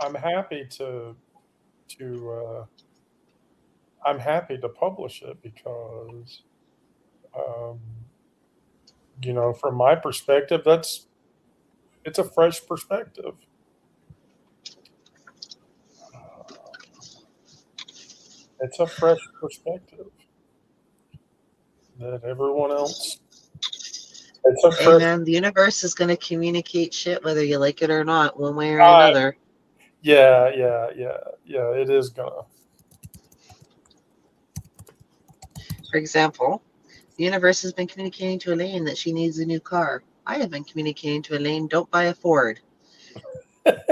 I'm happy to I'm happy to publish it because, um, from my perspective, it's a fresh perspective. It's a fresh perspective that everyone else. It's a Hey fresh. man, the universe is going to communicate shit whether you like it or not, one way or Uh, another. yeah. It is gonna. For example, the universe has been communicating to Elaine that she needs a new car. I have been communicating to Elaine, don't buy a Ford.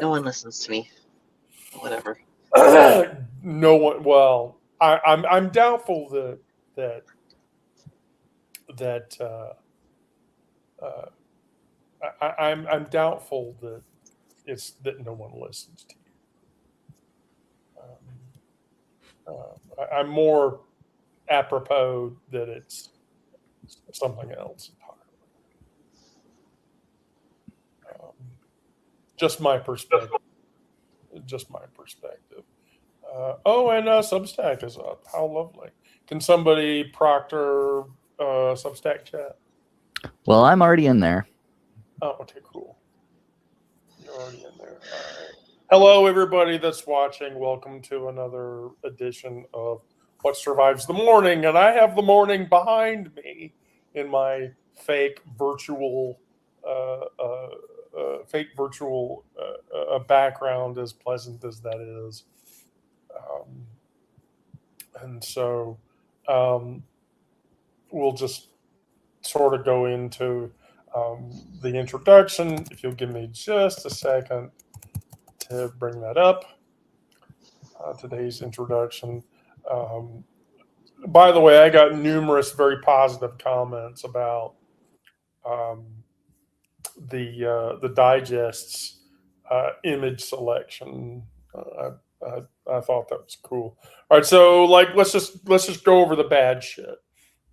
No one listens to me. Whatever. No one. Well, I'm doubtful that that uh, I'm doubtful that it's that no one listens to you. I'm more apropos that it's something else entirely. Um, just my perspective. Just my perspective. And Substack is up. How lovely! Can somebody proctor Substack chat? Well, I'm already in there. Oh, okay, cool. You're already in there. All right. Hello, everybody that's watching. Welcome to another edition of What Survives the Morning. And I have the morning behind me in my fake virtual, background, as pleasant as that is. Um, and so um, we'll just sort of go into the introduction. If you'll give me just a second to bring that up. Today's introduction. Um, by the way, I got numerous very positive comments about um, the digest's image selection. I thought that was cool. All right, so let's just go over the bad shit.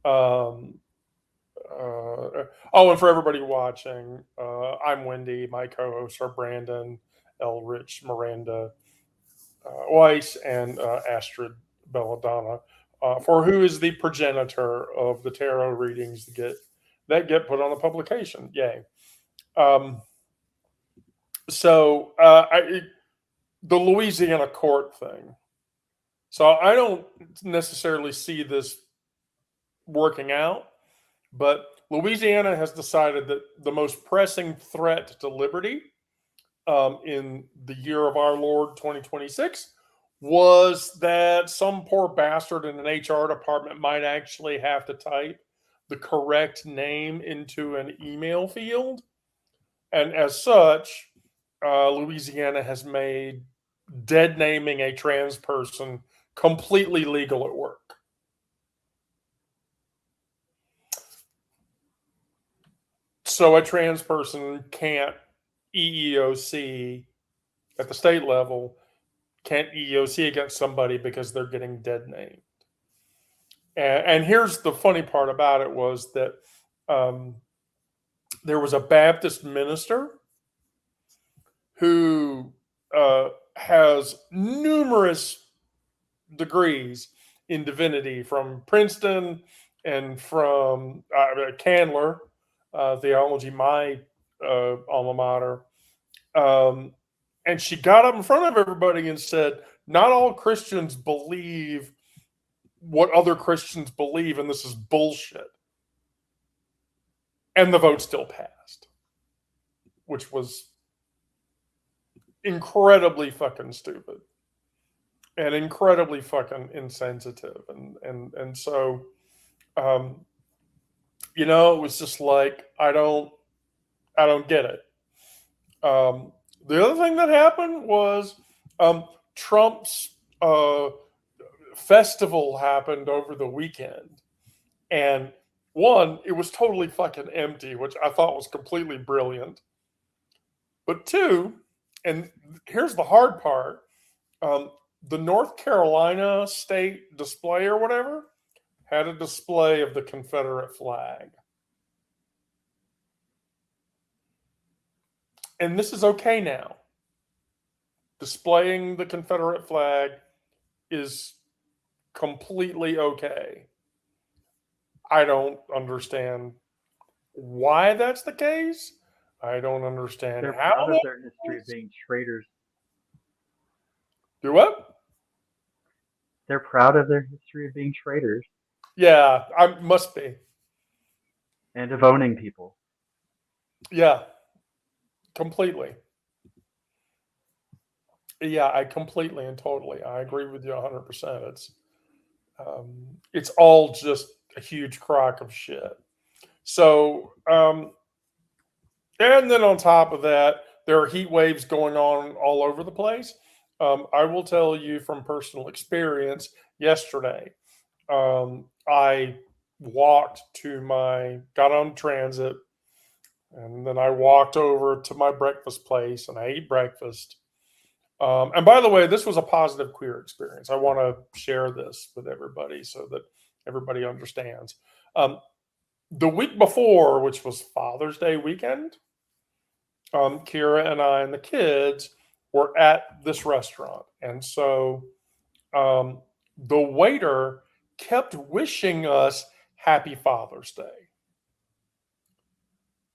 Um, and for everybody watching, I'm Wendy. My co-hosts are Brandon, Elrich, Miranda, Weiss, and Astrid Belladonna, for who is the progenitor of the tarot readings that get put on a publication. Yay! Um, the Louisiana court thing. So I don't necessarily see this working out, but Louisiana has decided that the most pressing threat to liberty in the year of our Lord 2026 was that some poor bastard in an HR department might actually have to type the correct name into an email field. And as such, Louisiana has made dead naming a trans person completely legal at work. So a trans person can't EEOC at the state level, can't EEOC against somebody because they're getting dead named. And here's the funny part about it was that um, there was a Baptist minister who has numerous degrees in divinity from Princeton and from Candler Theology, my alma mater. And she got up in front of everybody and said, not all Christians believe what other Christians believe, and this is bullshit. And the vote still passed, which was incredibly fucking stupid and incredibly fucking insensitive. And so, it was just like, I don't get it. The other thing that happened was Trump's festival happened over the weekend. And one, it was totally fucking empty, which I thought was completely brilliant. But two, and here's the hard part, the North Carolina state display or whatever had a display of the Confederate flag. And this is okay now. displaying the Confederate flag is completely okay. I don't understand why that's the case. I don't understand They're how. proud of their history of being traitors. Do what? They're proud of their history of being traitors Yeah, I must be. and of owning people. Yeah, completely. Yeah, I completely and totally. I agree with you 100%. It's all just a huge crock of shit. So, and then on top of that, there are heat waves going on all over the place. I will tell you from personal experience. Yesterday, I got on transit, and then I walked over to my breakfast place and I ate breakfast. And by the way, this was a positive queer experience. I want to share this with everybody so that everybody understands. The week before, which was Father's Day weekend, Kira and I and the kids were at this restaurant. And so the waiter kept wishing us Happy Father's Day,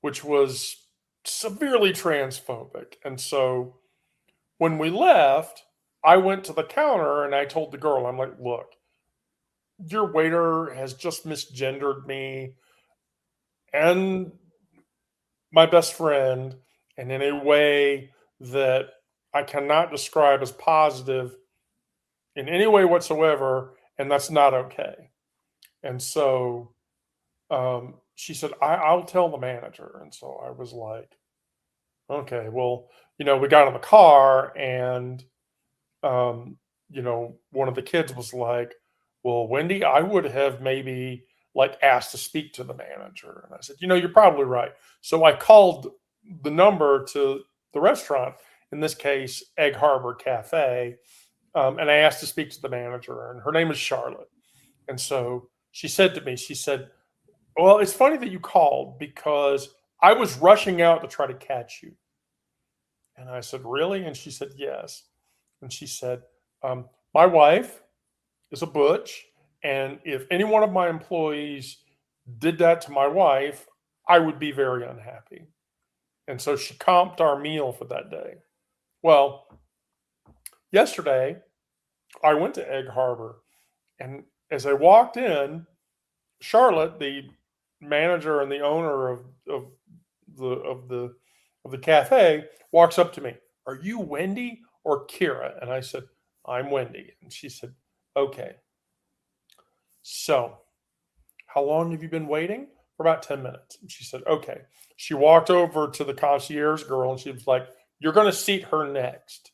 which was severely transphobic. And so when we left, I went to the counter and I told the girl, I'm like, look, your waiter has just misgendered me and my best friend, and in a way that I cannot describe as positive in any way whatsoever, and that's not okay. And so she said, I'll tell the manager. And so I was like, okay, well, we got in the car and, one of the kids was like, well, Wendy, I would have maybe like asked to speak to the manager. And I said, you're probably right. So I called the number to the restaurant, in this case, Egg Harbor Cafe, and I asked to speak to the manager, and her name is Charlotte. And so she said to me, she said, well, it's funny that you called because I was rushing out to try to catch you. And I said, really? And she said, yes. And she said, my wife is a butch. And if any one of my employees did that to my wife, I would be very unhappy. And so she comped our meal for that day. Well, yesterday, I went to Egg Harbor. And as I walked in, Charlotte, the manager and the owner of the cafe, walks up to me. Are you Wendy or Kira? And I said, I'm Wendy. And she said, okay. So, how long have you been waiting? For about 10 minutes. And she said, okay. She walked over to the concierge girl and she was like, you're going to seat her next.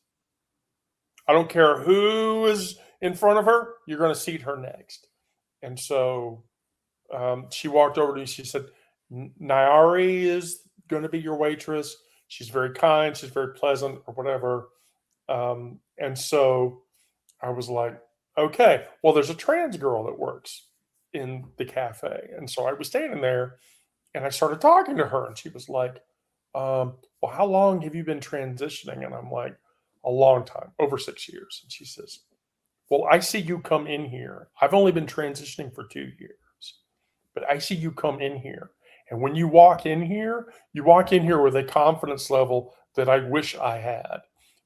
I don't care who is in front of her, you're going to seat her next. And so she walked over to me. She said, Nyari is going to be your waitress. She's very kind. She's very pleasant or whatever. And so I was like, okay, well, there's a trans girl that works in the cafe. And so I was standing there and I started talking to her and she was like, well, how long have you been transitioning? And I'm like, a long time, over 6 years. And she says, well, I see you come in here. I've only been transitioning for 2 years, but I see you come in here. And when you walk in here with a confidence level that I wish I had.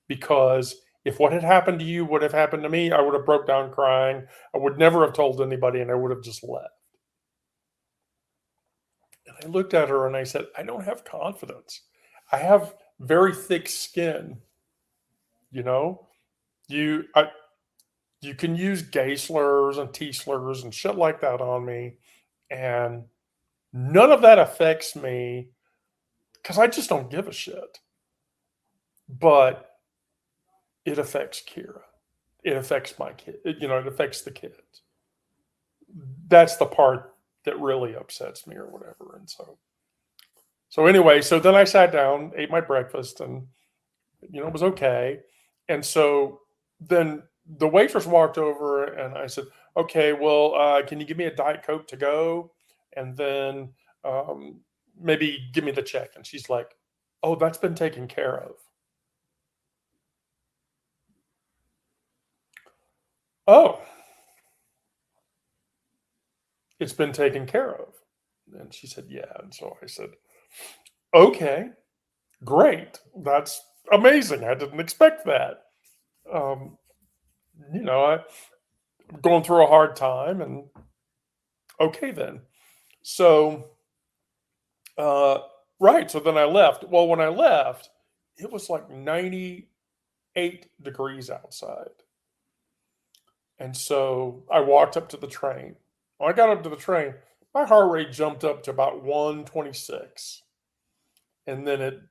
Because if what had happened to you would have happened to me, I would have broke down crying. I would never have told anybody and I would have just left. And I looked at her and I said, I don't have confidence. I have very thick skin. You can use gay slurs and T slurs and shit like that on me. And none of that affects me because I just don't give a shit. But it affects Kira. It affects my kid. It affects the kids. That's the part that really upsets me or whatever. And so anyway, so then I sat down, ate my breakfast, and it was okay. And so then the waitress walked over and I said, okay, well, can you give me a Diet Coke to go? And then maybe give me the check. And she's like, oh, that's been taken care of. oh, it's been taken care of. And she said, yeah. And so I said, okay, great. That's amazing. I didn't expect that. I'm going through a hard time, and okay then. So, right. So then I left. Well, when I left, it was like 98 degrees outside. And so I walked up to the train. When I got up to the train, my heart rate jumped up to about 126. And then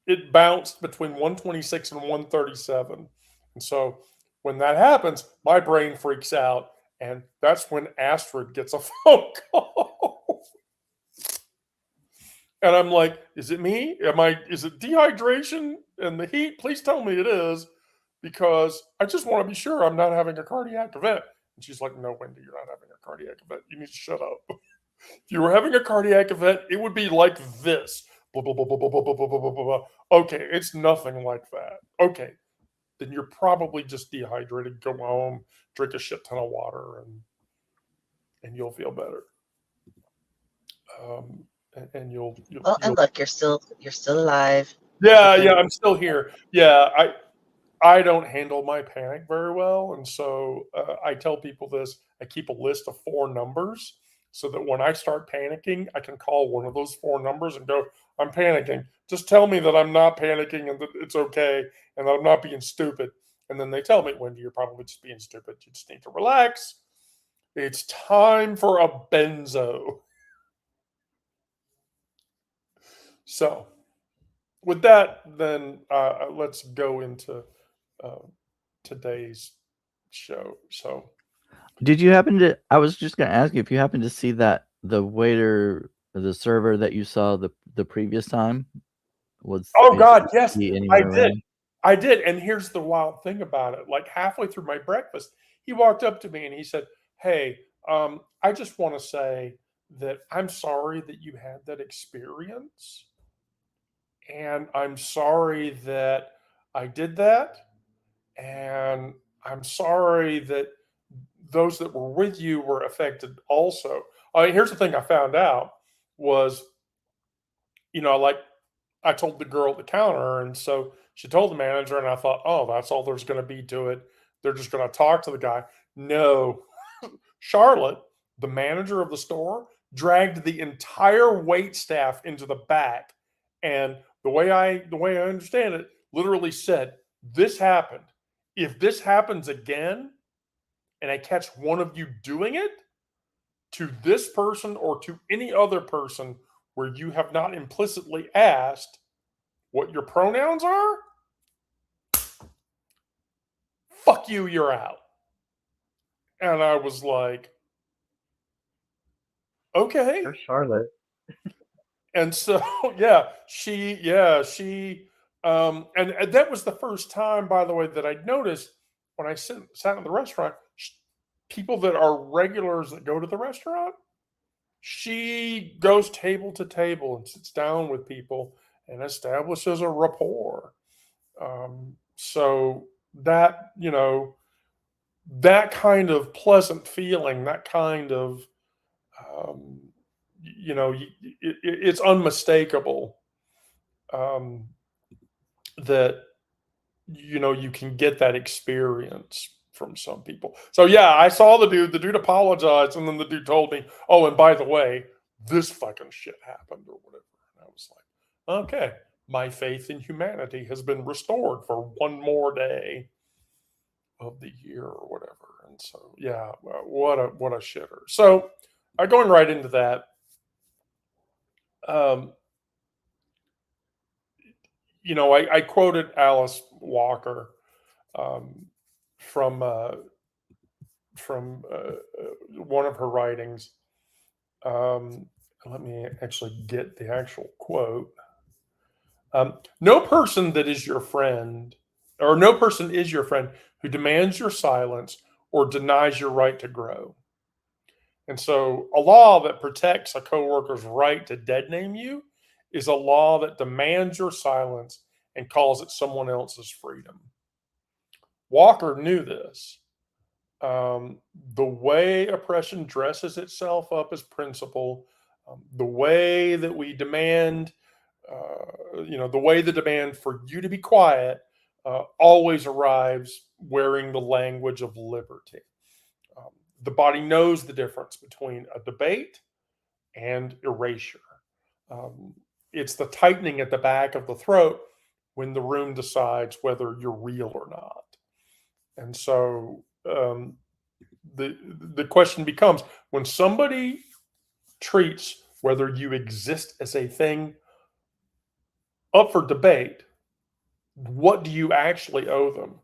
it bounced between 126 and 137. And so when that happens, my brain freaks out. And that's when Astrid gets a phone call. And I'm like, is it me? Is it dehydration and the heat? Please tell me it is, because I just want to be sure I'm not having a cardiac event. And she's like, no, Wendy, you're not having a cardiac event. You need to shut up. If you were having a cardiac event, it would be like this. Blah, blah, blah, blah, blah, blah, blah, blah, blah, blah. Okay, it's nothing like that. Okay, then you're probably just dehydrated. Go home, drink a shit ton of water, and you'll feel better. And you'll and look, you're still alive. Yeah, I'm still here. Yeah, I don't handle my panic very well, and so I tell people this. I keep a list of 4 numbers so that when I start panicking, I can call one of those 4 numbers and go, I'm panicking. Just tell me that I'm not panicking and that it's okay and that I'm not being stupid. And then they tell me, Wendy, you're probably just being stupid. You just need to relax. It's time for a benzo. So with that, then let's go into today's show. So, Did you happen to? I was just going to ask you if you happened to see that the waiter, the server that you saw the previous time was. Oh God, yes, I did. Around? I did. And here's the wild thing about it: like halfway through my breakfast, he walked up to me and he said, "Hey, I just want to say that I'm sorry that you had that experience, and I'm sorry that I did that, and I'm sorry that those that were with you were affected also." Here's the thing I found out was, like I told the girl at the counter, and so she told the manager, and I thought, oh, that's all there's going to be to it. They're just going to talk to the guy. No, Charlotte, the manager of the store, dragged the entire wait staff into the back, and the way I understand it, literally said, "This happened. If this happens again, and I catch one of you doing it to this person or to any other person where you have not implicitly asked what your pronouns are, fuck you, you're out." And I was like, okay. There's Charlotte. And so, she, and that was the first time, by the way, that I noticed when I sat in the restaurant, people that are regulars that go to the restaurant, she goes table to table and sits down with people and establishes a rapport. So that, that kind of pleasant feeling, that kind of, it's unmistakable that, you can get that experience from some people. So I saw the dude apologized, and then the dude told me, oh, and by the way, this fucking shit happened or whatever. And I was like, okay, my faith in humanity has been restored for one more day of the year or whatever. And so, what a shitter. So going right into that, I quoted Alice Walker from one of her writings. Let me actually get the actual quote. No person is your friend who demands your silence or denies your right to grow. And so a law that protects a coworker's right to dead name you is a law that demands your silence and calls it someone else's freedom. Walker knew this. The way oppression dresses itself up as principle, the way that we demand, the way the demand for you to be quiet always arrives wearing the language of liberty. The body knows the difference between a debate and erasure. It's the tightening at the back of the throat when the room decides whether you're real or not. And so the question becomes, when somebody treats whether you exist as a thing up for debate, what do you actually owe them?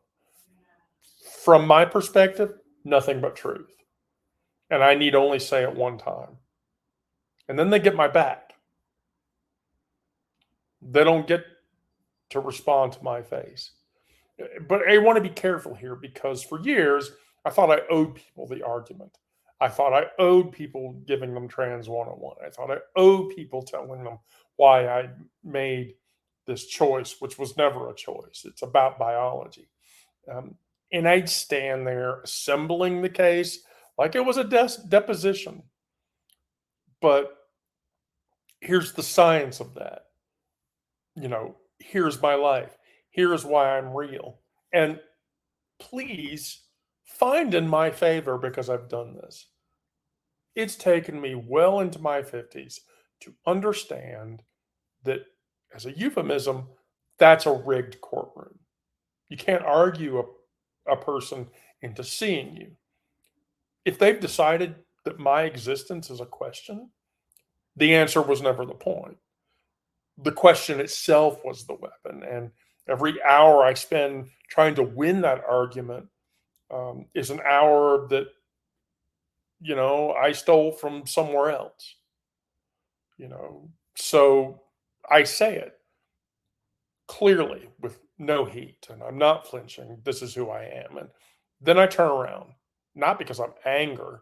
From my perspective, nothing but truth. And I need only say it one time. And then they get my back. They don't get to respond to my face. But I want to be careful here, because for years, I thought I owed people the argument. I thought I owed people giving them trans 101. I thought I owed people telling them why I made this choice, which was never a choice. It's about biology. And I'd stand there assembling the case like it was a deposition. But here's the science of that. Here's my life. Here's why I'm real. And please find in my favor, because I've done this. It's taken me well into my 50s to understand that, as a euphemism, that's a rigged courtroom. You can't argue a person into seeing you. If they've decided that my existence is a question, the answer was never the point. The question itself was the weapon. And every hour I spend trying to win that argument is an hour that, I stole from somewhere else. So I say it clearly with no heat, and I'm not flinching. This is who I am. And then I turn around, not because I'm angry,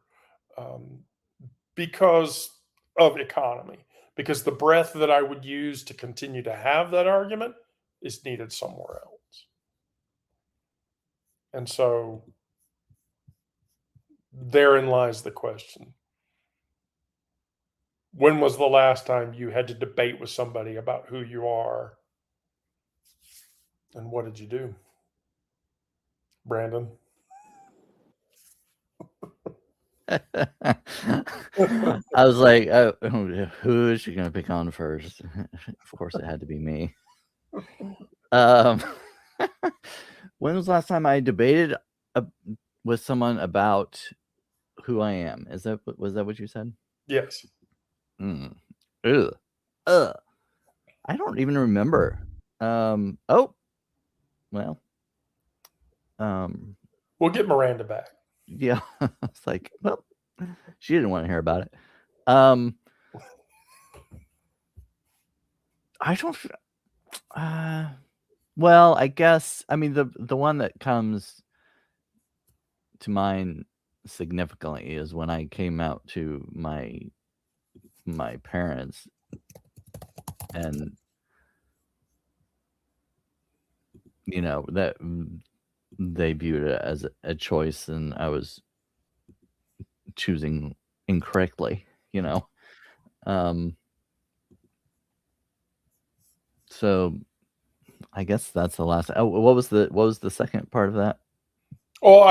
because of economy, because the breath that I would use to continue to have that argument is needed somewhere else. And so therein lies the question. When was the last time you had to debate with somebody about who you are? And what did you do? Brandon? I was like, oh, who is she going to pick on first? Of course, it had to be me. When was the last time I debated with someone about who I am? Was that what you said? Yes. I don't even remember. We'll get Miranda back. Yeah. It's like, well, she didn't want to hear about it. I don't. Well, I guess, I mean, the one that comes to mind significantly is when I came out to my parents, and that they viewed it as a choice, and I was choosing incorrectly. So I guess that's the last. Oh, what was the second part of that? Oh,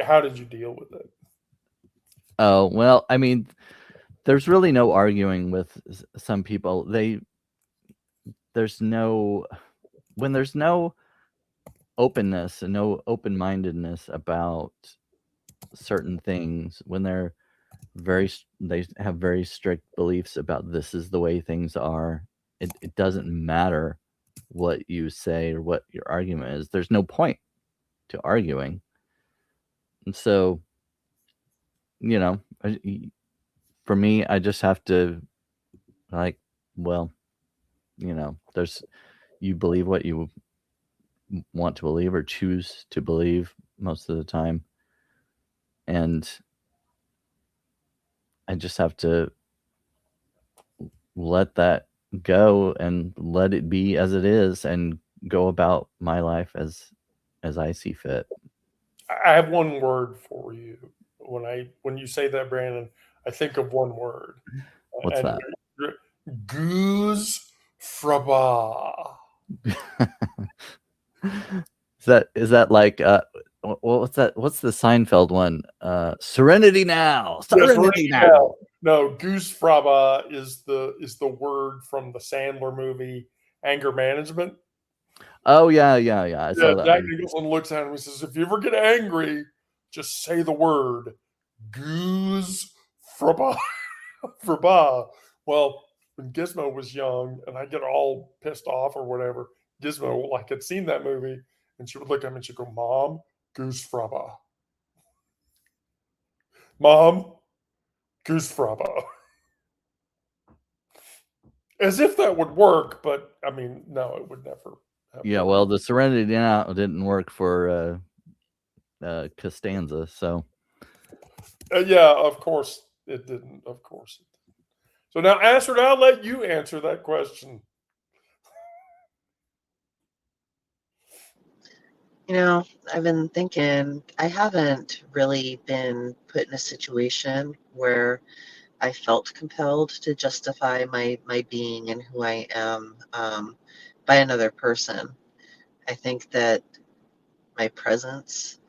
how did you deal with it? Oh, well, I mean, there's really no arguing with some people. There's no openness and no open-mindedness about certain things, when they have very strict beliefs about this is the way things are. It doesn't matter what you say or what your argument is. There's no point to arguing. And so, for me, I just have to, like, well, you believe what you want to believe or choose to believe most of the time. And I just have to let that go and let it be as it is, and go about my life as I see fit. I have one word for you. When you say that, Brandon, I think of one word, What's and that? goose fraba. Is that like what's that? What's the Seinfeld one? Serenity now. Yes, Serenity right now. now. No, goose fraba is the word from the Sandler movie Anger Management. Oh yeah. I Yeah, saw that Jack one. Nicholson looks at him and says, "If you ever get angry, just say the word goose fraba." Fraba. Well, when Gizmo was young and I get all pissed off or whatever, Gizmo like had seen that movie and she would look at me and she'd go, "Mom, goose fraba. Mom, goose fraba." As if that would work, but I mean, no, it would never have Yeah, worked. well, the Serenity now didn't work for Costanza, so Yeah, of course it didn't. Of course it didn't. So now, Astrid, I'll let you answer that question. I've been thinking, I haven't really been put in a situation where I felt compelled to justify my being and who I am by another person. I think that my presence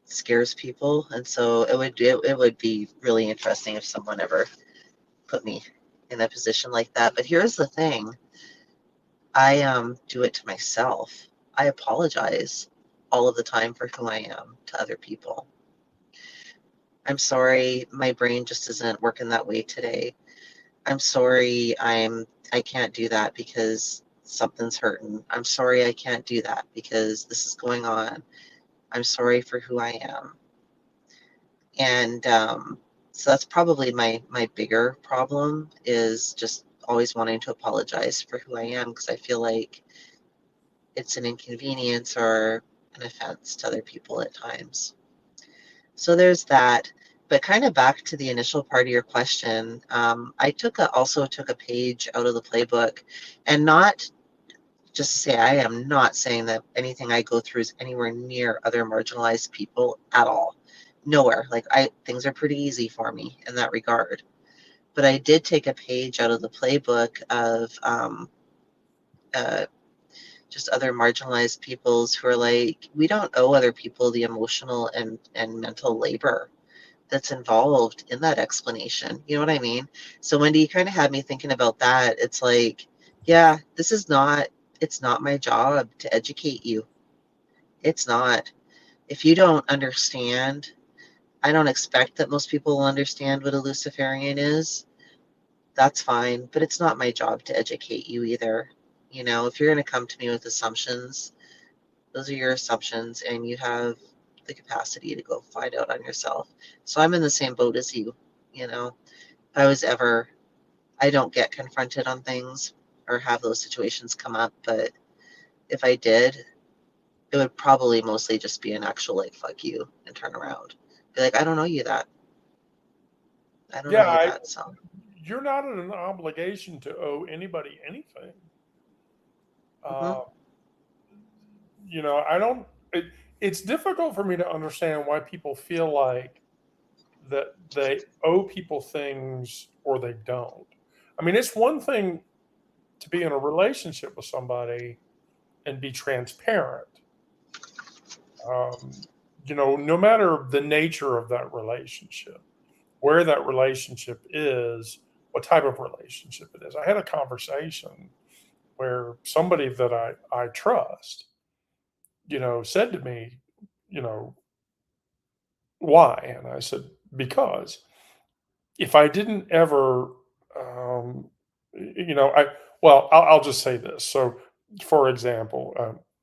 scares people, and so it would be really interesting if someone ever put me in a position like that. But here's the thing: I do it to myself. I apologize all of the time for who I am to other people. I'm sorry, my brain just isn't working that way today. I'm sorry, I can't do that because something's hurting. I'm sorry I can't do that because this is going on. I'm sorry for who I am. And so that's probably my bigger problem, is just always wanting to apologize for who I am, because I feel like it's an inconvenience or an offense to other people at times. So there's that. But kind of back to the initial part of your question, I also took a page out of the playbook, and not just to say, I am not saying that anything I go through is anywhere near other marginalized people at all. Nowhere. Like, things are pretty easy for me in that regard. But I did take a page out of the playbook of just other marginalized peoples who are like, we don't owe other people the emotional and mental labor that's involved in that explanation. You know what I mean? So Wendy, you kind of had me thinking about that. It's like, yeah, it's not my job to educate you. It's not. If you don't understand, I don't expect that most people will understand what a Luciferian is. That's fine, but it's not my job to educate you either. If you're going to come to me with assumptions, those are your assumptions, and you have the capacity to go find out on yourself. So I'm in the same boat as you. If I don't get confronted on things or have those situations come up, but if I did, it would probably mostly just be an actual, like, fuck you, and turn around. Be like, I don't know you that. I don't know you Yeah, that. So, you're not in an obligation to owe anybody anything. mhm. Uh, I don't. It's difficult for me to understand why people feel like that they owe people things or they don't. I mean, it's one thing to be in a relationship with somebody and be transparent. No matter the nature of that relationship, where that relationship is, what type of relationship it is. I had a conversation where somebody that I trust, said to me, you know, why? And I said, because if I didn't ever, um, I'll just say this. So, for example,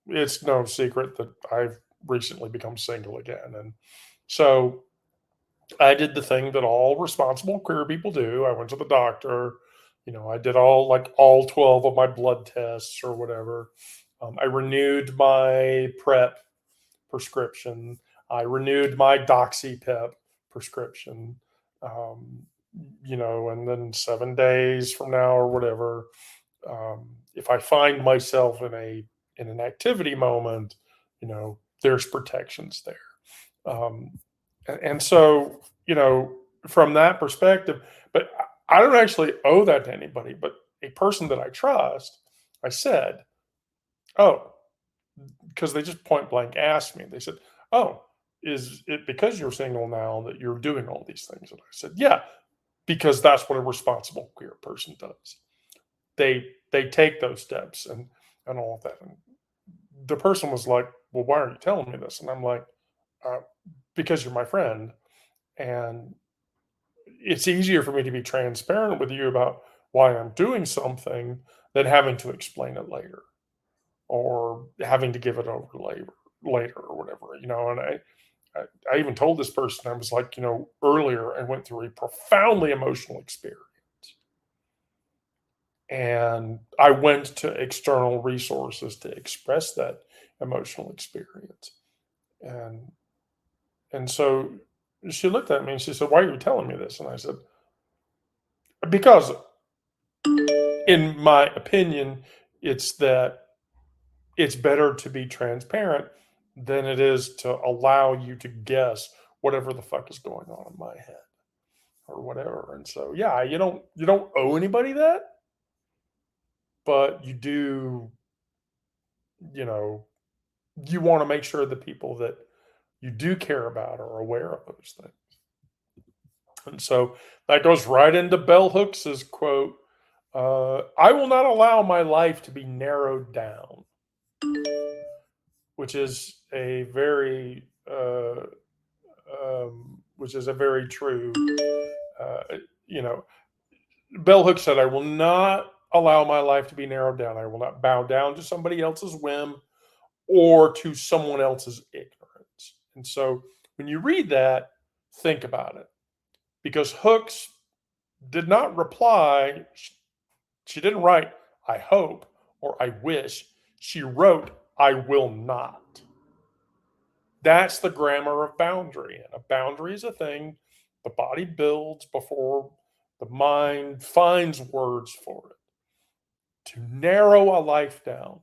it's no secret that I've recently become single again. And so I did the thing that all responsible queer people do. I went to the doctor. I did all 12 of my blood tests or whatever. I renewed my PrEP prescription. I renewed my DoxyPep prescription. Um, and then 7 days from now or whatever, if I find myself in an activity moment, there's protections there. And so, from that perspective, but I don't actually owe that to anybody, but a person that I trust, I said, oh, because they just point blank asked me, they said, oh, is it because you're single now that you're doing all these things? And I said, yeah, because that's what a responsible queer person does. They take those steps and all of that. And the person was like, well, why are you telling me this? And I'm like, uh, because you're my friend, and it's easier for me to be transparent with you about why I'm doing something than having to explain it later or having to give it over later or whatever. And I even told this person, I was like, earlier I went through a profoundly emotional experience. And I went to external resources to express that emotional experience. And so she looked at me and she said, why are you telling me this? And I said, because in my opinion, it's better to be transparent than it is to allow you to guess whatever the fuck is going on in my head or whatever. And so, yeah, you don't owe anybody that, but you do, you want to make sure the people that you do care about are aware of those things. And so that goes right into Bell Hooks's quote, I will not allow my life to be narrowed down, which is a very true, Bell Hooks said, I will not allow my life to be narrowed down. I will not bow down to somebody else's whim or to someone else's ignorance. And so when you read that, think about it. Because Hooks did not reply. She didn't write, I hope, or I wish. She wrote, I will not. That's the grammar of boundary. And a boundary is a thing the body builds before the mind finds words for it. To narrow a life down,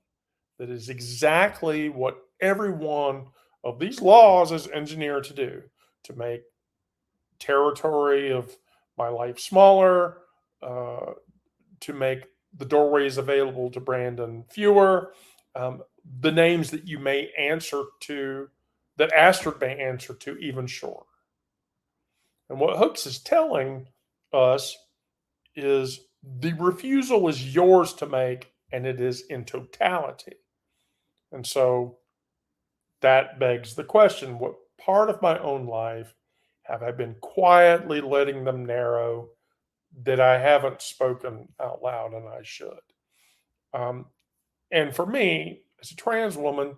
that is exactly what every one of these laws is engineered to do, to make territory of my life smaller, to make the doorways available to Brandon fewer, the names that you may answer to, that Astrid may answer to, even shorter. And what Hooks is telling us is the refusal is yours to make, and it is in totality. And so that begs the question, what part of my own life have I been quietly letting them narrow that I haven't spoken out loud and I should? And for me, as a trans woman,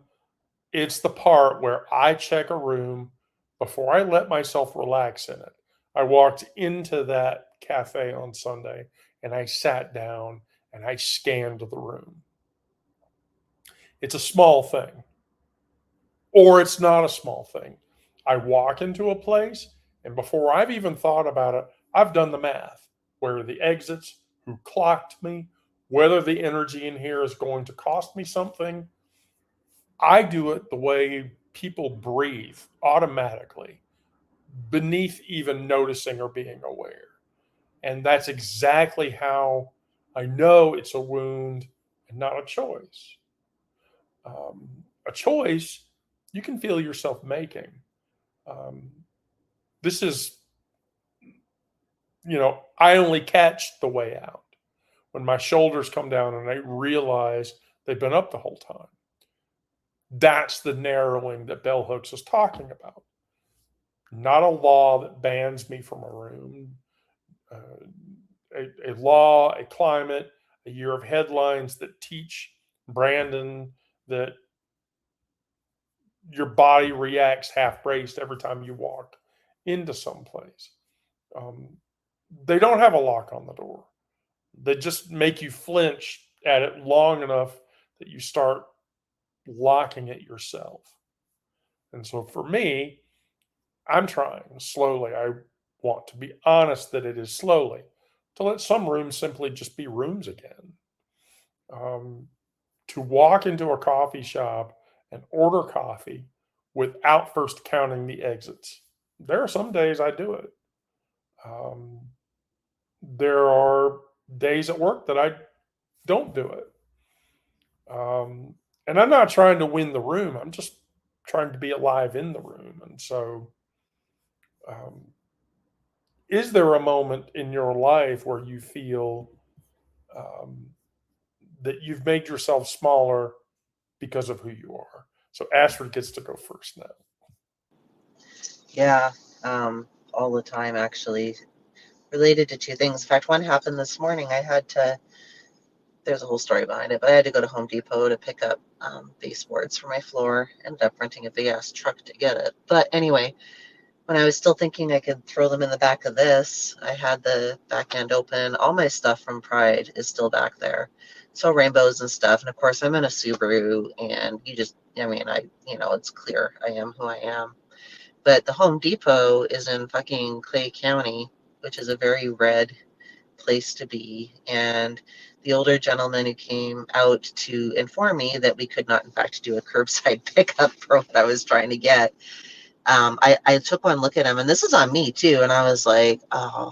it's the part where I check a room before I let myself relax in it. I walked into that cafe on Sunday and I sat down and I scanned the room. It's a small thing, or it's not a small thing. I walk into a place, and before I've even thought about it, I've done the math. Where are the exits? Who clocked me? Whether the energy in here is going to cost me something. I do it the way people breathe automatically, beneath even noticing or being aware. And that's exactly how I know it's a wound and not a choice. A choice you can feel yourself making. This is, I only catch the way out when my shoulders come down and I realize they've been up the whole time. That's the narrowing that Bell Hooks is talking about. Not a law that bans me from a room, a law, a climate, a year of headlines that teach Brandon that your body reacts half braced every time you walk into some place. They don't have a lock on the door. They just make you flinch at it long enough that you start locking it yourself. And so for me, I'm trying slowly. I want to be honest that it is slowly to let some rooms simply just be rooms again. To walk into a coffee shop and order coffee without first counting the exits. There are some days I do it. There are days at work that I don't do it. And I'm not trying to win the room. I'm just trying to be alive in the room. And so, is there a moment in your life where you feel that you've made yourself smaller because of who you are? So Astrid gets to go first now. Yeah, all the time, actually, related to two things. In fact, one happened this morning. There's a whole story behind it, but I had to go to Home Depot to pick up baseboards for my floor. Ended up renting a big ass truck to get it. But anyway, when I was still thinking I could throw them in the back of this, I had the back end open. All my stuff from Pride is still back there. So rainbows and stuff. And of course, I'm in a Subaru, and it's clear I am who I am. But the Home Depot is in fucking Clay County, which is a very red place to be. And the older gentleman who came out to inform me that we could not, in fact, do a curbside pickup for what I was trying to get. I took one look at him, and this is on me too. And I was like, oh,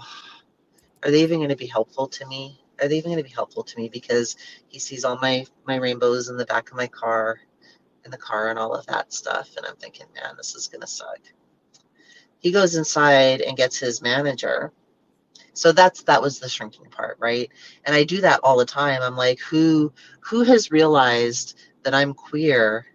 are they even going to be helpful to me? Are they even going to be helpful to me? Because he sees all my rainbows in the back of my car, in the car, and all of that stuff. And I'm thinking, man, this is going to suck. He goes inside and gets his manager. So that was the shrinking part, right? And I do that all the time. I'm like, who has realized that I'm queer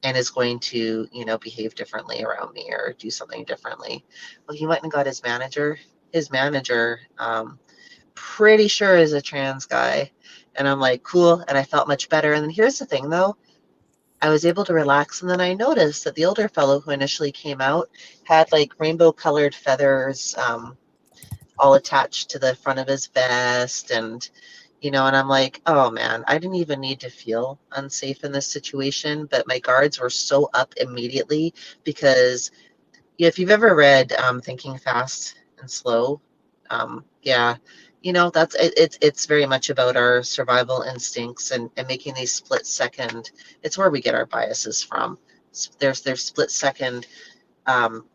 and is going to, behave differently around me or do something differently? Well, he went and got his manager. His manager, pretty sure is a trans guy. And I'm like, cool. And I felt much better. And then here's the thing, though. I was able to relax, and then I noticed that the older fellow who initially came out had like rainbow colored feathers all attached to the front of his vest, and and I'm like, oh man, I didn't even need to feel unsafe in this situation, but my guards were so up immediately because if you've ever read Thinking Fast and Slow, it's very much about our survival instincts and making these split second. It's where we get our biases from. There's split second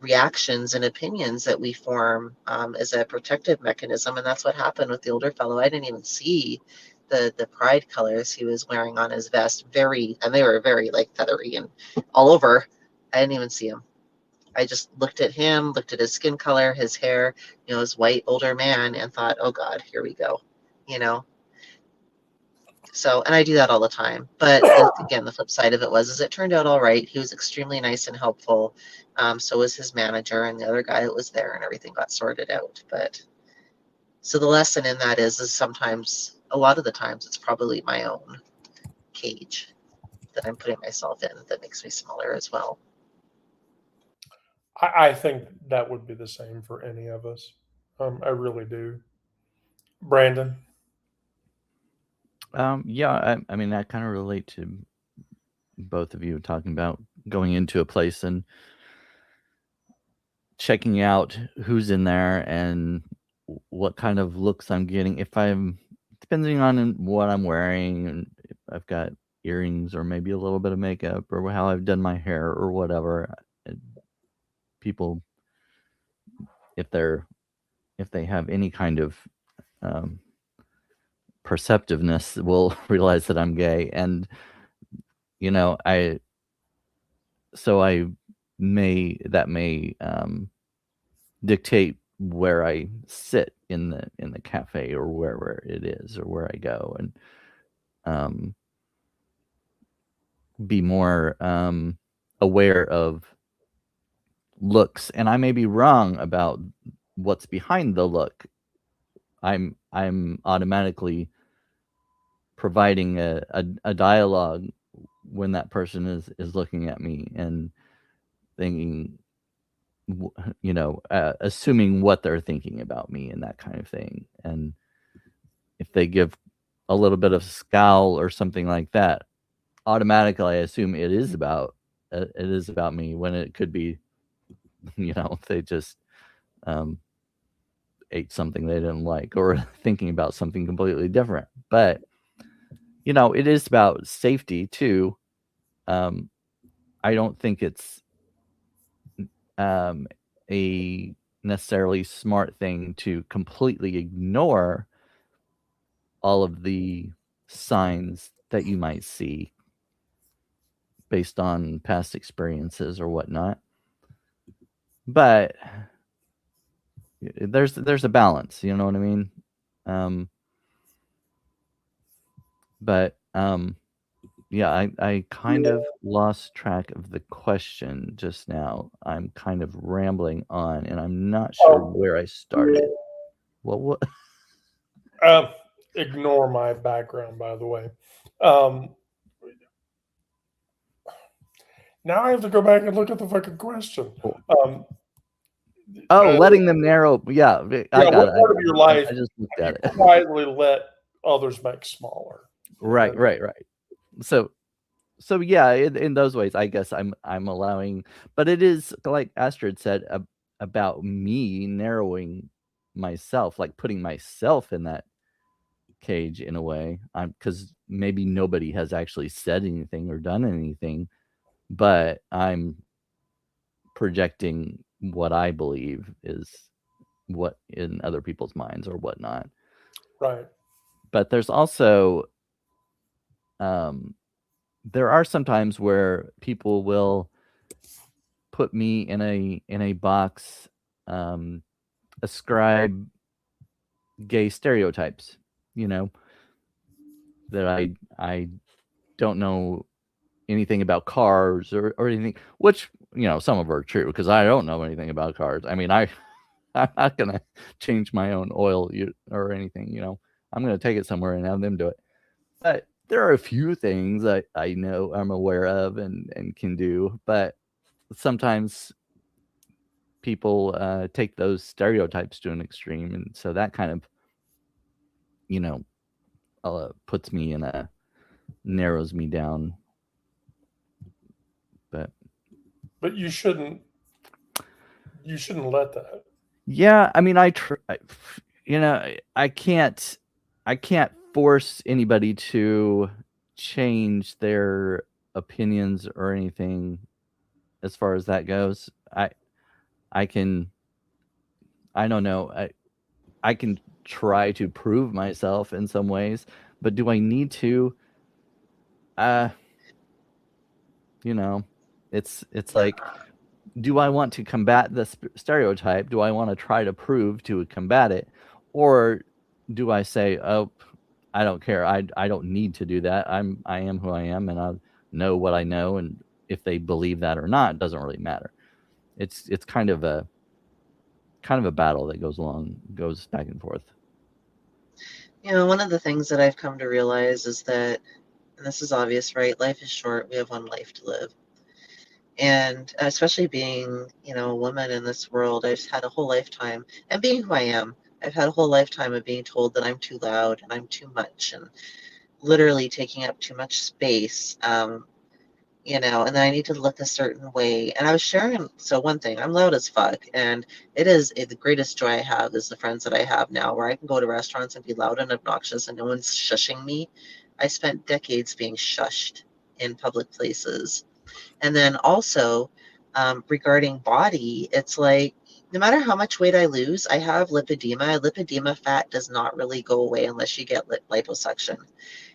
reactions and opinions that we form as a protective mechanism, and that's what happened with the older fellow. I didn't even see the pride colors he was wearing on his vest, and they were very like feathery and all over. I didn't even see him. I just looked at him, looked at his skin color, his hair, his white older man, and thought, oh God, here we go, So, and I do that all the time. But again, the flip side of it is it turned out all right. He was extremely nice and helpful. So was his manager and the other guy that was there, and everything got sorted out. But so the lesson in that is sometimes, a lot of the times, it's probably my own cage that I'm putting myself in that makes me smaller as well. I think that would be the same for any of us. I really do. Brandon? Yeah, I mean, I kind of relate to both of you talking about going into a place and checking out who's in there and what kind of looks I'm getting. Depending on what I'm wearing, and if I've got earrings or maybe a little bit of makeup or how I've done my hair or whatever, people, if they have any kind of perceptiveness, will realize that I'm gay. And that may dictate where I sit in the cafe or wherever it is or where I go, and be more aware of looks. And I may be wrong about what's behind the look. I'm automatically providing a dialogue when that person is looking at me and thinking, assuming what they're thinking about me and that kind of thing. And if they give a little bit of scowl or something like that, automatically I assume it is about me, when it could be, they just ate something they didn't like or thinking about something completely different. But it is about safety too. I don't think it's a necessarily smart thing to completely ignore all of the signs that you might see based on past experiences or whatnot. But there's a balance, you know what I mean? Yeah, I kind of lost track of the question just now. I'm kind of rambling on, and I'm not sure where I started. What? Ignore my background, by the way. Now I have to go back and look at the fucking question. Letting them narrow. Yeah, I got what it. part of your life I just looked at it. quietly let others make smaller? Right. So yeah, in those ways, I guess I'm allowing, but it is like Astrid said about me narrowing myself, like putting myself in that cage in a way. Because maybe nobody has actually said anything or done anything, but I'm projecting what I believe is what in other people's minds or whatnot. Right. But there's also there are some times where people will put me in a box, ascribe gay stereotypes, that I don't know anything about cars or anything, which, some of them are true because I don't know anything about cars. I mean, I'm not going to change my own oil or anything, I'm going to take it somewhere and have them do it. But there are a few things I know I'm aware of and can do, but sometimes people take those stereotypes to an extreme, and so that kind of puts me in narrows me down. But you shouldn't let that. Yeah, I mean, I can't force anybody to change their opinions or anything as far as that goes. I can, I don't know, I can try to prove myself in some ways, but do I need to? It's like, do I want to combat the stereotype? Do I want to try to prove to combat it? Or do I say, oh, I don't care. I don't need to do that. I am who I am, and I know what I know, and if they believe that or not, doesn't really matter. It's kind of a battle that goes back and forth. One of the things that I've come to realize is that, and this is obvious, right? Life is short. We have one life to live. And especially being, a woman in this world, I've had a whole lifetime, and being who I am, I've had a whole lifetime of being told that I'm too loud and I'm too much and literally taking up too much space, and then I need to look a certain way. And I was sharing, so one thing, I'm loud as fuck, and it is the greatest joy I have is the friends that I have now, where I can go to restaurants and be loud and obnoxious and no one's shushing me. I spent decades being shushed in public places. And then also, regarding body, it's like, no matter how much weight I lose, I have lipedema. Lipedema fat does not really go away unless you get liposuction.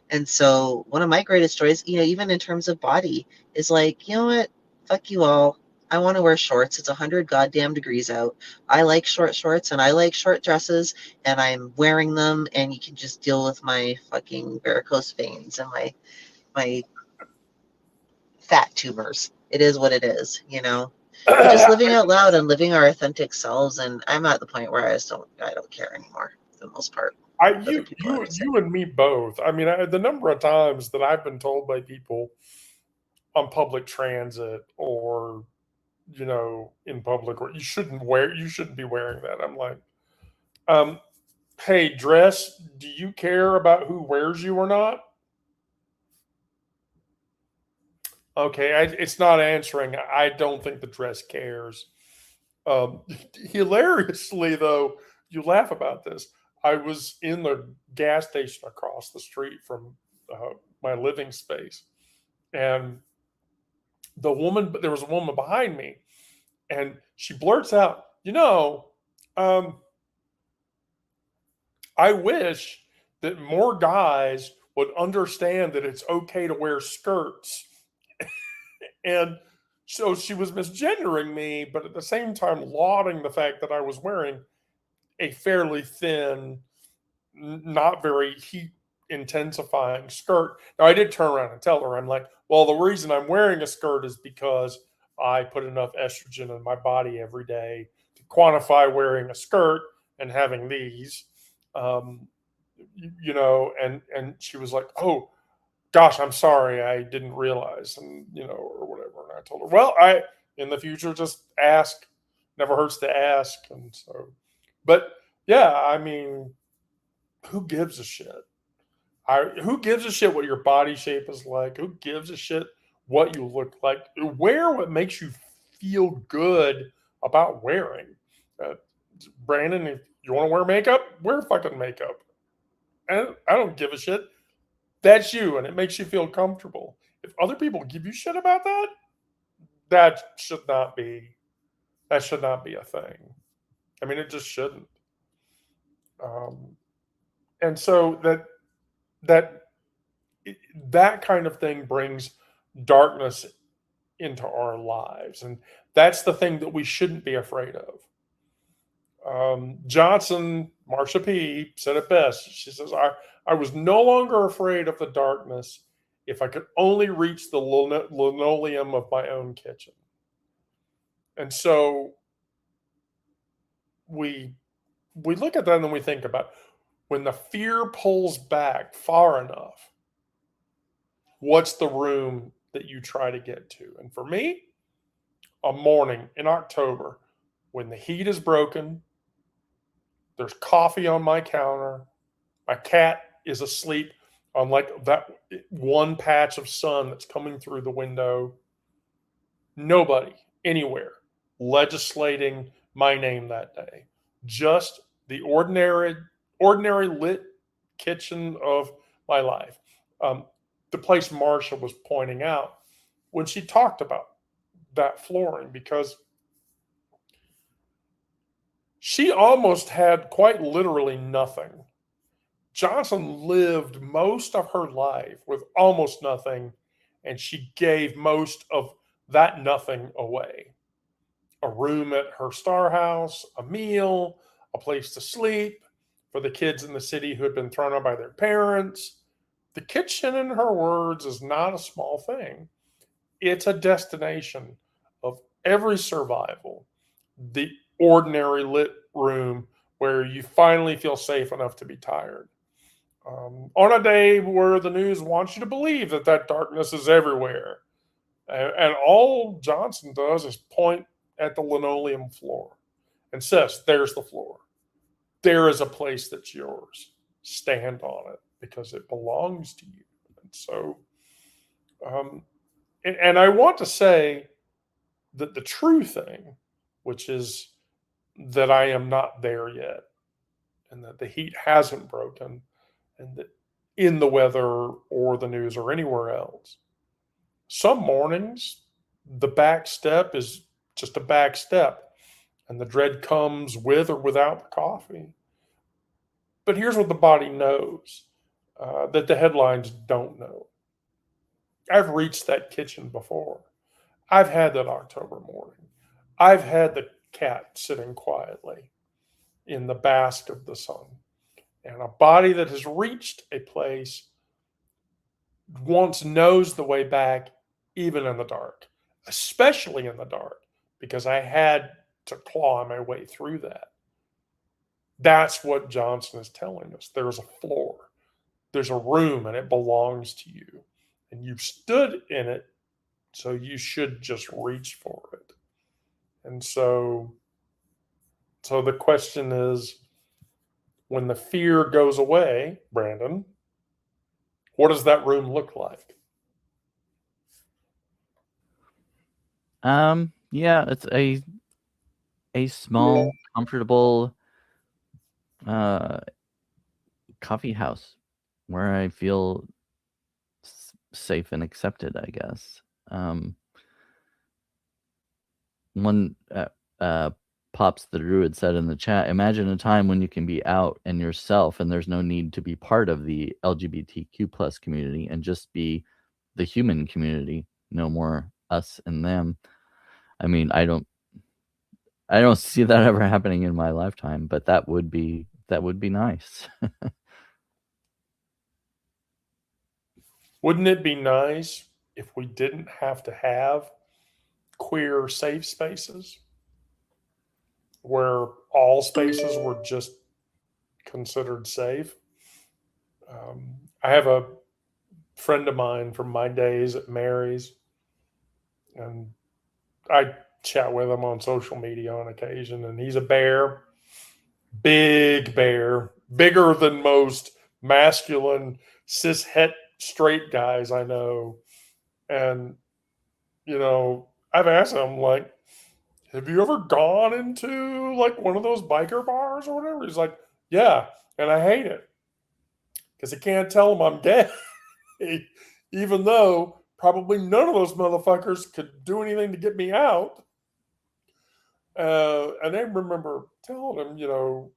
And so one of my greatest joys, even in terms of body, is like, you know what? Fuck you all. I want to wear shorts. It's 100 goddamn degrees out. I like short shorts and I like short dresses, and I'm wearing them, and you can just deal with my fucking varicose veins and my fat tumors. It is what it is, But just living out loud and living our authentic selves, and I'm at the point where I don't care anymore for the most part. You and me both. I mean, the number of times that I've been told by people on public transit or in public, or you shouldn't be wearing that. I'm like, hey, dress, do you care about who wears you or not? Okay, it's not answering. I don't think the dress cares. Hilariously, though, you laugh about this. I was in the gas station across the street from my living space, and there was a woman behind me, And she blurts out, I wish that more guys would understand that it's okay to wear skirts. And so she was misgendering me, but at the same time lauding the fact that I was wearing a fairly thin, not very heat intensifying skirt. Now, I did turn around and tell her, I'm like, well, the reason I'm wearing a skirt is because I put enough estrogen in my body every day to quantify wearing a skirt and having these. And she was like, oh, gosh, I'm sorry, I didn't realize, and or whatever. And I told her, well, in the future just ask. Never hurts to ask. And so, but yeah, I mean, who gives a shit? Who gives a shit what your body shape is like? Who gives a shit what you look like? Wear what makes you feel good about wearing. Brandon, if you want to wear makeup, wear fucking makeup. And I don't give a shit. That's you, and it makes you feel comfortable. If other people give you shit about that, that should not be a thing. I mean, it just shouldn't. And so that kind of thing brings darkness into our lives, and that's the thing that we shouldn't be afraid of. Marsha P. said it best. She says, I was no longer afraid of the darkness if I could only reach the linoleum of my own kitchen. And so we look at that and then we think about when the fear pulls back far enough, what's the room that you try to get to? And for me, a morning in October when the heat is broken, there's coffee on my counter, my cat is asleep on like that one patch of sun that's coming through the window. Nobody anywhere legislating my name that day. Just the ordinary lit kitchen of my life. The place Marsha was pointing out when she talked about that flooring, because she almost had quite literally nothing. Johnson lived most of her life with almost nothing, and she gave most of that nothing away. A room at her star house, a meal, a place to sleep for the kids in the city who had been thrown out by their parents. The kitchen, in her words, is not a small thing. It's a destination of every survival. The ordinary lit room where you finally feel safe enough to be tired. On a day where the news wants you to believe that darkness is everywhere. And all Johnson does is point at the linoleum floor and says, there's the floor. There is a place that's yours. Stand on it because it belongs to you. And so, and I want to say that the true thing, which is that I am not there yet, and that the heat hasn't broken, and that in the weather or the news or anywhere else, some mornings the back step is just a back step, and the dread comes with or without the coffee. But here's what the body knows that the headlines don't know. I've reached that kitchen before. I've had that October morning. I've had the cat sitting quietly in the bask of the sun. And a body that has reached a place once knows the way back, even in the dark, especially in the dark, because I had to claw my way through that. That's what Johnson is telling us. There's a floor, there's a room, and it belongs to you. And you've stood in it, so you should just reach for it. And so the question is, when the fear goes away, Brandon, what does that room look like? Yeah, it's a small, comfortable coffee house where I feel safe and accepted, I guess. one Pops the Druid said in the chat, imagine a time when you can be out and yourself and there's no need to be part of the LGBTQ plus community and just be the human community, no more us and them. I mean, I don't see that ever happening in my lifetime, but that would be nice. Wouldn't it be nice if we didn't have to have queer safe spaces where all spaces were just considered safe? I have a friend of mine from my days at Mary's, and I chat with him on social media on occasion, and he's a bear, big bear, bigger than most masculine cis het straight guys I know. And I've asked him, like, have you ever gone into like one of those biker bars or whatever? He's like, yeah, and I hate it because I can't tell them I'm gay, even though probably none of those motherfuckers could do anything to get me out. And I remember telling him,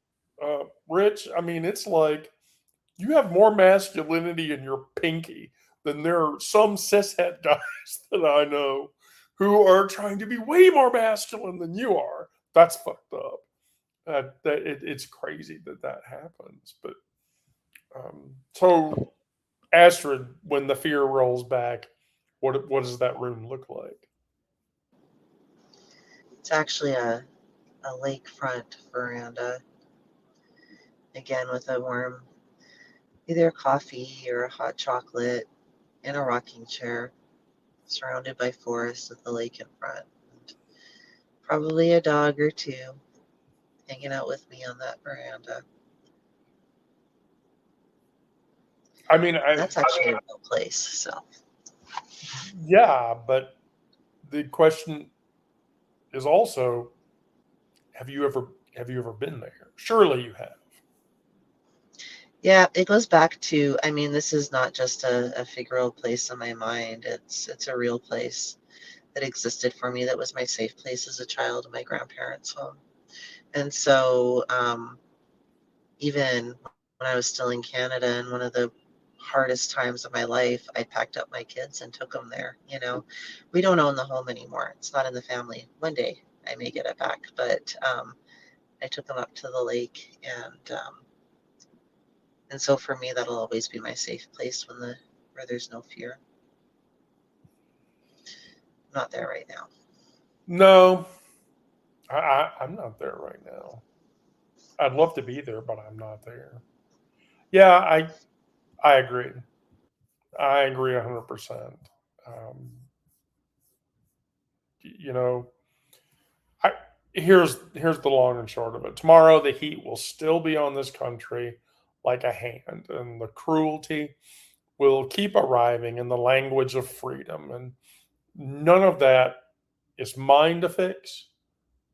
Rich, I mean, it's like you have more masculinity in your pinky than there are some cishet guys that I know who are trying to be way more masculine than you are. That's fucked up. It's crazy that happens. But so, Astrid, when the fear rolls back, what does that room look like? It's actually a lakefront veranda. Again, with a warm, either a coffee or a hot chocolate in a rocking chair, surrounded by forest with the lake in front. And probably a dog or two hanging out with me on that veranda. I mean, that's actually a real place. So, yeah, but the question is also, have you ever been there? Surely you have. Yeah, it goes back to, I mean, this is not just a figural place in my mind. It's a real place that existed for me. That was my safe place as a child in my grandparents' home. And so, even when I was still in Canada, and one of the hardest times of my life, I packed up my kids and took them there. We don't own the home anymore. It's not in the family. One day I may get it back, but I took them up to the lake, and so for me, that'll always be my safe place where there's no fear. I'm not there right now. No, I'm not there right now. I'd love to be there, but I'm not there. Yeah, I agree. I agree 100%. Here's the long and short of it. Tomorrow, the heat will still be on this country like a hand, and the cruelty will keep arriving in the language of freedom. And none of that is mine to fix.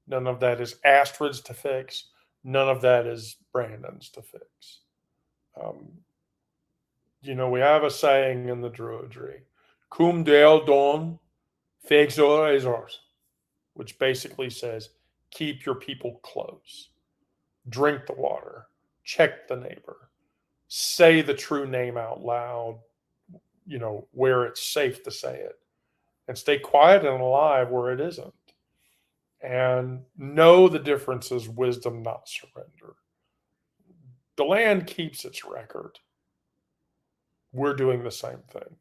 None of that is Astrid's to fix. None of that is Brandon's to fix. We have a saying in the Druidry, cum del don fexor esors, which basically says, keep your people close. Drink the water. Check the neighbor. Say the true name out loud, where it's safe to say it. And stay quiet and alive where it isn't. And know the difference is wisdom, not surrender. The land keeps its record. We're doing the same thing.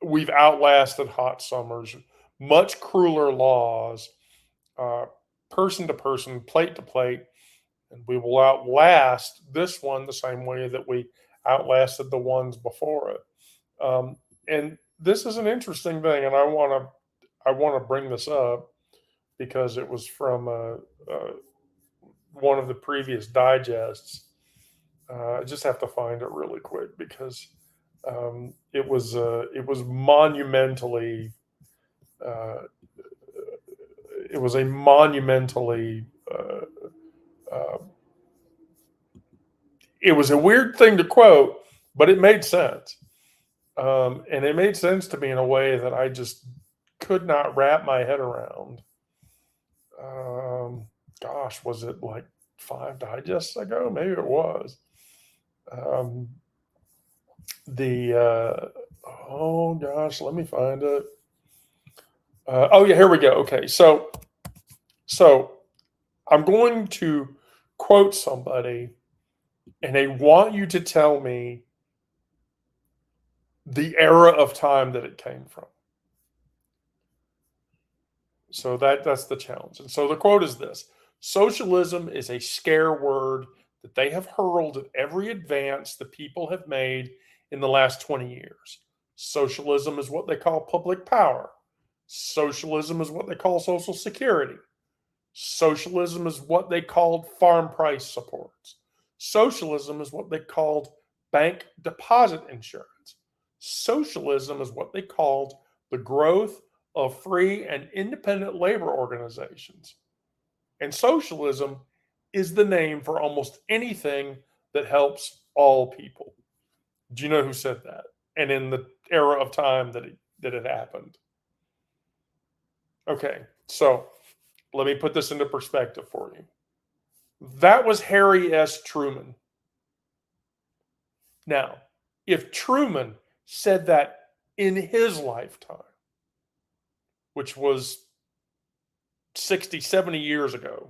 We've outlasted hot summers, much crueler laws, person to person, plate to plate, and we will outlast this one the same way that we outlasted the ones before it. And this is an interesting thing, and I want to bring this up because it was from one of the previous digests. I just have to find it really quick because it was monumentally. It was a monumentally. It was a weird thing to quote, but it made sense, and it made sense to me in a way that I just could not wrap my head around. Gosh, was it like 5 digests ago? Maybe it was. Oh gosh, let me find it. Oh yeah, here we go. Okay, so I'm going to quote somebody, and they want you to tell me the era of time that it came from. So that's the challenge. And so the quote is this: socialism is a scare word that they have hurled at every advance the people have made in the last 20 years. Socialism is what they call public power. Socialism is what they call Social Security. Socialism is what they called farm price supports. Socialism is what they called bank deposit insurance. Socialism is what they called the growth of free and independent labor organizations. And socialism is the name for almost anything that helps all people. Do you know who said that? And in the era of time that it happened. Okay, so let me put this into perspective for you. That was Harry S. Truman. Now, if Truman said that in his lifetime, which was 60, 70 years ago,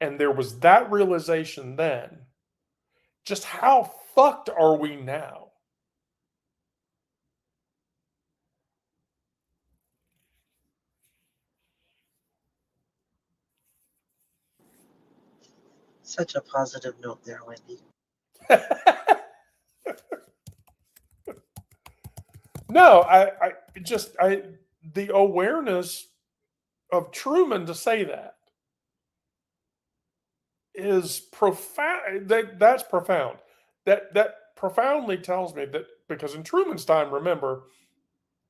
and there was that realization then, just how fucked are we now? Such a positive note there, Wendy. No, the awareness of Truman to say that is profound. That's profound. That profoundly tells me that, because in Truman's time, remember,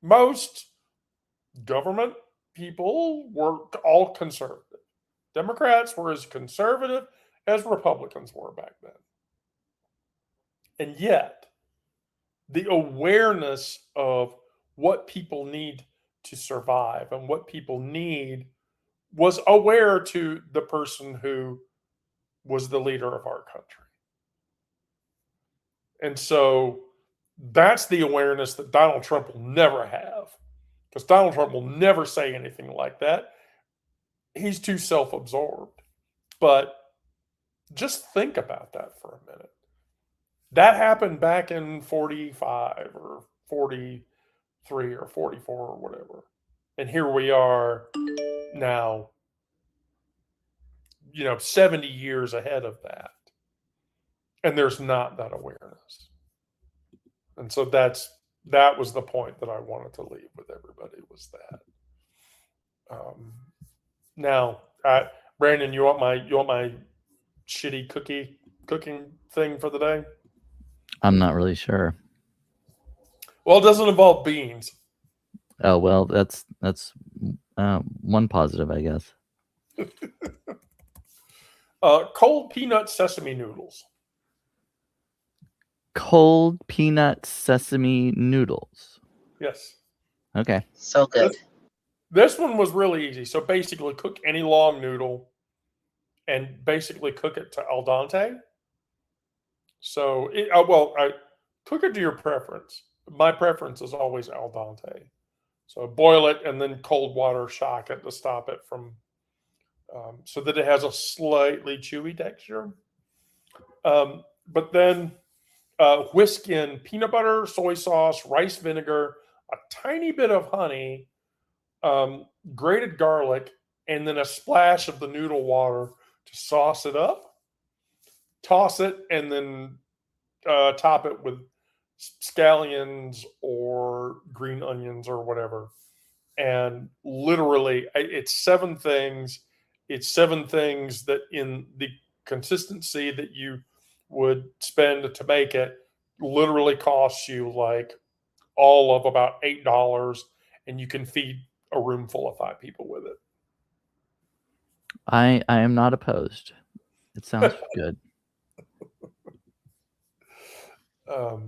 most government people were all conservative. Democrats were as conservative as Republicans were back then. And yet, the awareness of what people need to survive and what people need was aware to the person who was the leader of our country. And so that's the awareness that Donald Trump will never have, because Donald Trump will never say anything like that. He's too self-absorbed. But just think about that for a minute. That happened back in 45 or 43 or 44 or whatever. And here we are now, 70 years ahead of that. And there's not that awareness. And so that was the point that I wanted to leave with everybody, was that. Now, Brandon, you want my shitty cooking thing for the day? I'm not really sure. Well, it doesn't involve beans. Oh well, that's one positive, I guess. Cold peanut sesame noodles. Cold peanut sesame noodles. Yes. Okay. So good. This one was really easy. So basically, cook any long noodle and basically cook it to al dente. So, cook it to your preference. My preference is always al dente. So boil it and then cold water shock it to stop it from, so that it has a slightly chewy texture. But then whisk in peanut butter, soy sauce, rice vinegar, a tiny bit of honey, grated garlic, and then a splash of the noodle water to sauce it up. Toss it, and then top it with scallions or green onions or whatever. And literally, it's 7 things. It's 7 things that, in the consistency that you would spend to make it, literally costs you like all of about $8, and you can feed a room full of 5 people with it. I am not opposed. It sounds good. Of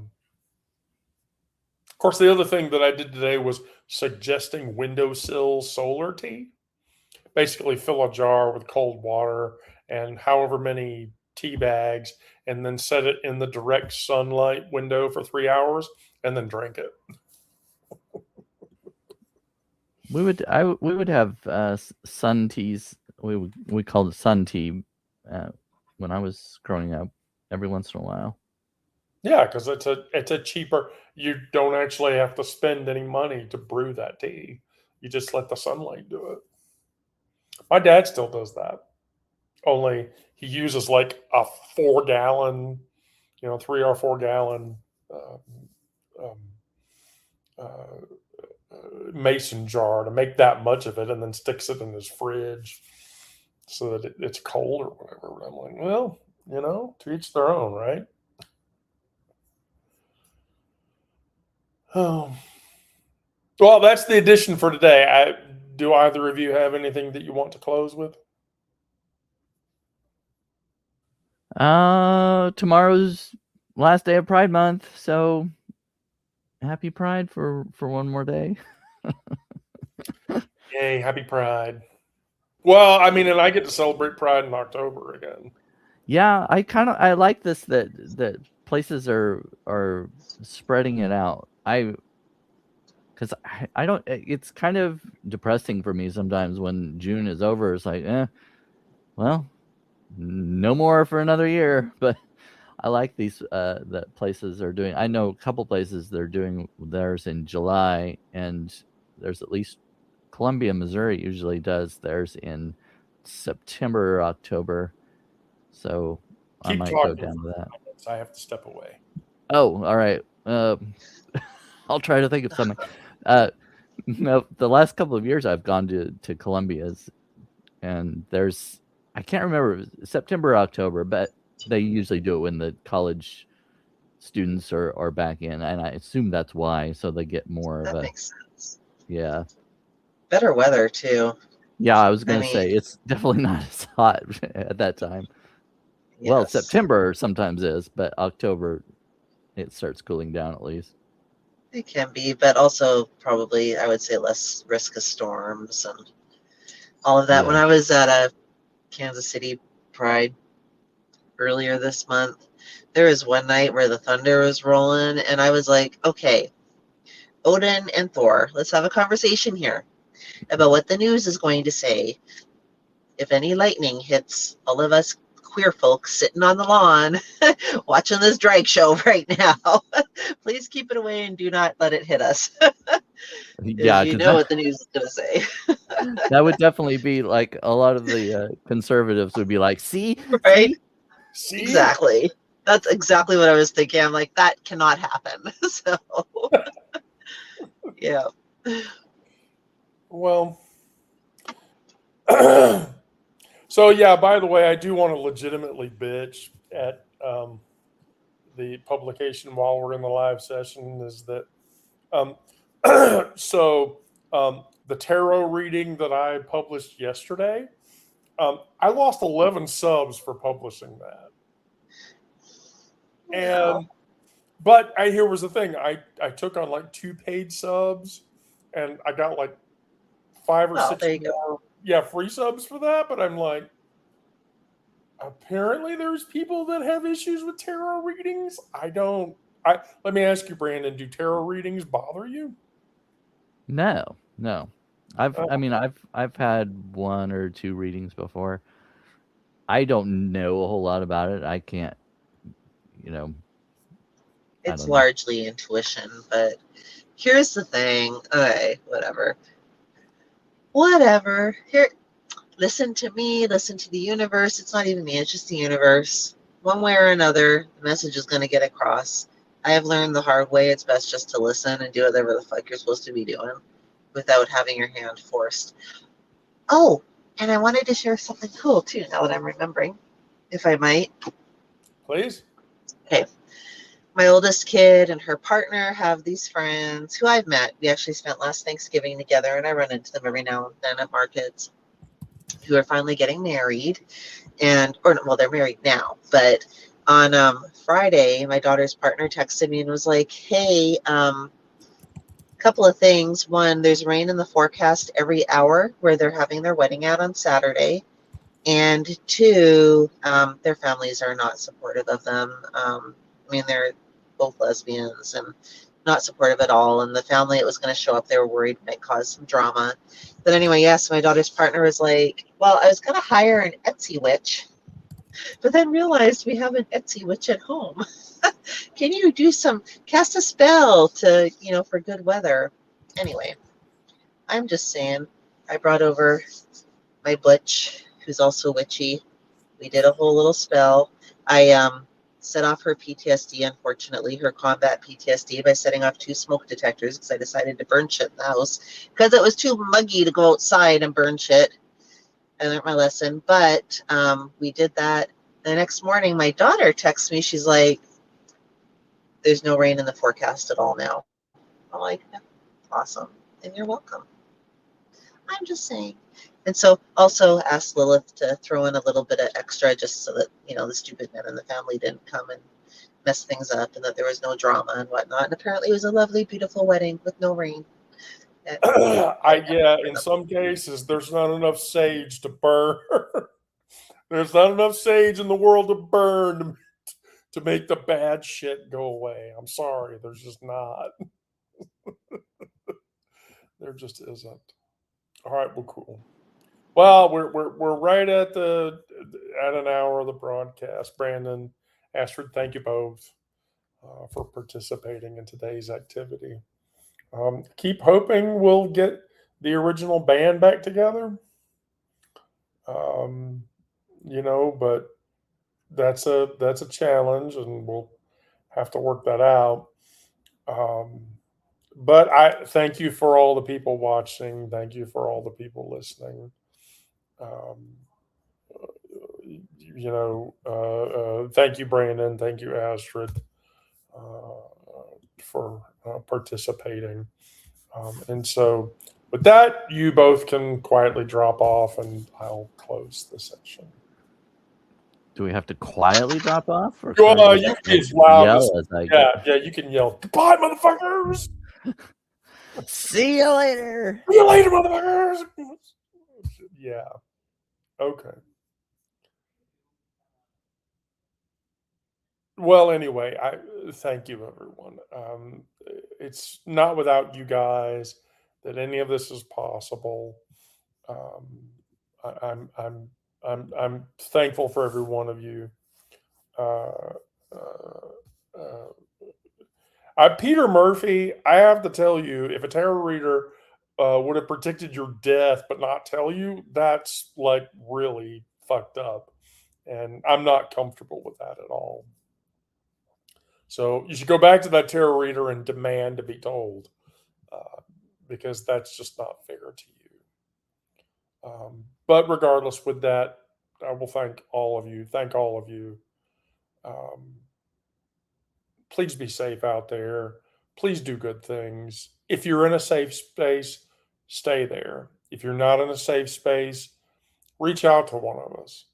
course, the other thing that I did today was suggesting windowsill solar tea. basically fill a jar with cold water and however many tea bags, and then set it in the direct sunlight window for 3 hours, and then drink it. We would have sun teas. We called it sun tea when I was growing up. Every once in a while. Yeah, because it's a cheaper. You don't actually have to spend any money to brew that tea. You just let the sunlight do it. My dad still does that. Only he uses like a 4-gallon, 3 or 4 gallon um, mason jar to make that much of it, and then sticks it in his fridge so that it's cold or whatever. But I'm like, well, to each their own, right? Oh, well, that's the edition for today. Do either of you have anything that you want to close with? Tomorrow's last day of Pride Month, so happy Pride for one more day. Yay, happy Pride. Well, I mean, and I get to celebrate Pride in October again. Yeah, I like this that places are spreading it out. Because I don't. It's kind of depressing for me sometimes when June is over. It's like, well, no more for another year. But I like these that places are doing. I know a couple places they're doing theirs in July, and there's at least Columbia, Missouri usually does theirs in September or October. So I might go down to that. I have to step away. Oh, all right. I'll try to think of something. No, the last couple of years I've gone to Columbia's, and I can't remember, September or October, but they usually do it when the college students are back in, and I assume that's why, so they get more That of a. makes sense. Yeah. Better weather too. Yeah, I was going to say it's definitely not as hot at that time. Yes. Well, September sometimes is, but October it starts cooling down at least. It can be, but also probably I would say less risk of storms and all of that. Yeah. When I was at a Kansas City Pride earlier this month, there was one night where the thunder was rolling, and I was like, okay, Odin and Thor, let's have a conversation here about what the news is going to say if any lightning hits all of us queer folks sitting on the lawn watching this drag show right now. Please keep it away and do not let it hit us. Yeah, you know what the news is going to say. That would definitely be like a lot of the conservatives would be like, see? Right? See? Exactly. That's exactly what I was thinking. I'm like, that cannot happen. So, yeah. Well, so yeah, by the way, I do want to legitimately bitch at the publication while we're in the live session is that the tarot reading that I published yesterday, I lost 11 subs for publishing that. And but here was the thing. I took on like 2 paid subs, and I got like 5 or 6 more free subs for that. But I'm like, apparently there's people that have issues with tarot readings. Let me ask you, Brandon, do tarot readings bother you? No. I've had 1 or 2 readings before. I don't know a whole lot about it. I can't, It's largely intuition, but here's the thing. Okay, whatever. Here, listen to me, listen to the universe. It's not even me, it's just the universe. One way or another, the message is going to get across. I have learned the hard way. It's best just to listen and do whatever the fuck you're supposed to be doing without having your hand forced. Oh, and I wanted to share something cool too, now that I'm remembering, if I might. Please. Okay. My oldest kid and her partner have these friends who I've met. We actually spent last Thanksgiving together, and I run into them every now and then at markets, who are finally getting married. They're married now. But on Friday, my daughter's partner texted me and was like, hey, couple of things. One, there's rain in the forecast every hour where they're having their wedding out on Saturday. And two, their families are not supportive of them. I mean, they're both lesbians and not supportive at all. And the family that was going to show up, they were worried might cause some drama. But anyway, yes, my daughter's partner was like, well, I was going to hire an Etsy witch, but then realized we have an Etsy witch at home. Can you cast a spell to, for good weather? Anyway, I'm just saying, I brought over my butch, who's also witchy. We did a whole little spell. I set off her PTSD, unfortunately, her combat PTSD, by setting off 2 smoke detectors because I decided to burn shit in the house because it was too muggy to go outside and burn shit. I learned my lesson, but we did that. The next morning, my daughter texts me. She's like, there's no rain in the forecast at all now. I'm like, yeah, awesome. And you're welcome. I'm just saying. And so also asked Lilith to throw in a little bit of extra just so that, the stupid men in the family didn't come and mess things up and that there was no drama and whatnot. And apparently it was a lovely, beautiful wedding with no rain. In some cases, there's not enough sage to burn. There's not enough sage in the world to burn to make the bad shit go away. I'm sorry, there's just not. There just isn't. All right, well, cool. Well, we're right at an hour of the broadcast. Brandon, Astrid, thank you both for participating in today's activity. Keep hoping we'll get the original band back together. But that's a challenge, and we'll have to work that out. But I thank you for all the people watching. Thank you for all the people listening. Thank you, Brandon. Thank you, Astrid, for participating. And so, with that, you both can quietly drop off, and I'll close the session. Do we have to quietly drop off? Or You can yell as I go? Yeah, you can yell, "Goodbye, motherfuckers! See you later! See you later, motherfuckers!" Yeah. Okay. Well, anyway, I thank you, everyone. It's not without you guys that any of this is possible. I'm thankful for every one of you. Peter Murphy, I have to tell you, if a tarot reader would have predicted your death but not tell you, that's like really fucked up, and I'm not comfortable with that at all. So you should go back to that tarot reader and demand to be told, because that's just not fair to you. But regardless, with that, I will thank all of you. Please be safe out there. Please do good things. If you're in a safe space, stay there. If you're not in a safe space, reach out to one of us.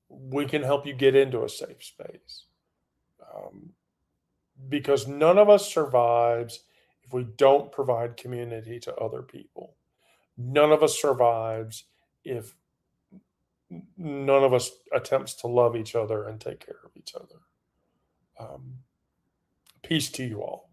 We can help you get into a safe space. Because none of us survives if we don't provide community to other people. None of us survives if none of us attempts to love each other and take care of each other. Peace to you all.